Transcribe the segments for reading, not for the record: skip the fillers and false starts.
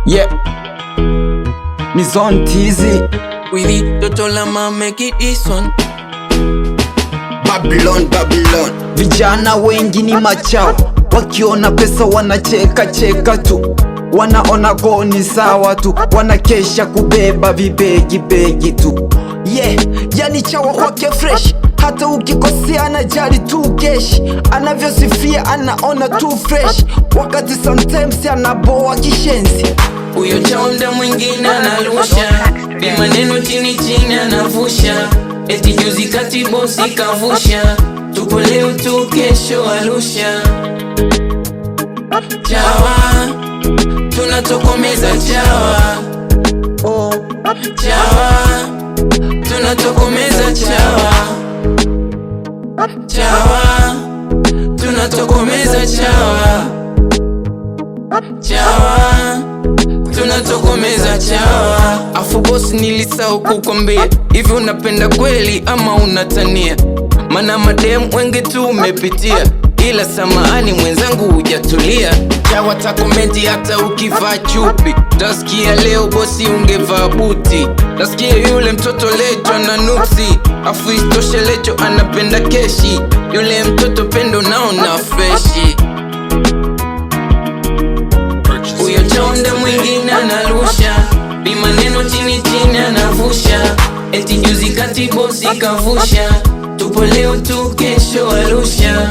Yeah, Mizon Tizi Willy Totolama make it this one. Babylon. Vijana wengi ni machao, wakiona pesa wanacheka cheka tu, wanaona go ni sawa tu, wanakesha kubeba vibegi tu. Yani chawa kwake fresh, hata ukikosea anajali tu kesh, anavyosifia anaona tu fresh, wakati sometimes anaboa kishenzi. Uyo chaunda mwingine analusha, maneno chini anavusha, eti juzi kati bosi kavusha, tupo leo tu kesho Arusha. Chawa tunatokomeza chawa, chawa tunatokomeza chawa, chawa tunatokomeza chawa, chawa tunatokomeza chawa. Afu bosi nilisahau kukwambia, hivi unapenda kweli ama unatania? Mana madem wengi tu umepitia, ila samahani mwenzangu hujatulia. Chawa takomenti hata ukivaa chupi, tasikia leo bosi ungevaa buti. Tasikia yule mtoto lecho ana nuksi, afu istoshe lecho anapenda keshi. Yule mtoto pendo naona freshi. Uyo chaunda mwingine analusha, maneno chini anavusha, eti juzi kati bosi kavusha, tupo leo tu kesho Arusha.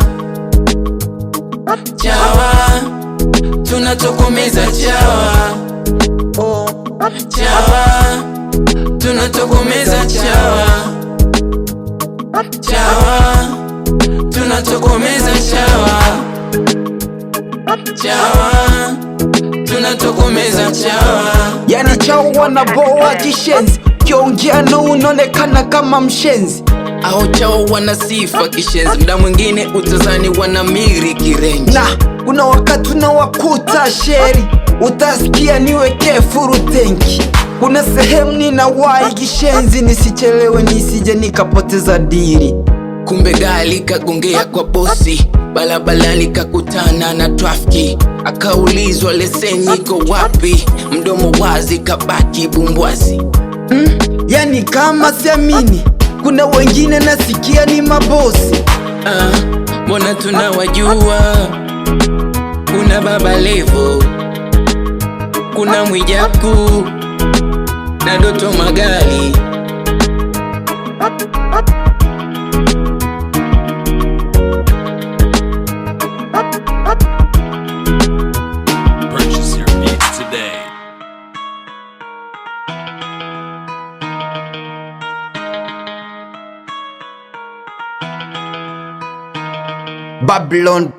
Chawa tunatokomeza chawa, chawa tunatokomeza chawa, chawa tunatokomeza chawa, chawa tunatokomeza chawa. Yani chawa wanaboa kishenzi, kiongea no unaonekana kama mshenzi. Au chawa wana sifa kishenzi, mda mwingine utazani wanamiri kirenji. Na kuna wakati unawakuta sheri, utasikia niweke furu tenki. Kuna sehemu ninawai kishenzi, nisichelewe nisije nikapoteza diri. Kumbe gali kagongea kwa bosi, balabalani kakutana na trafiki, akaulizwa leseni iko wapi, mdomo wazi kabaki bumbwazi. Yani kama siamini, kuna wengine nasikia ni mabosi. Mbona tunawajua, kuna Baba Levo, kuna Mwijaku na Doto Magali. Purchase your beats today. Babylon.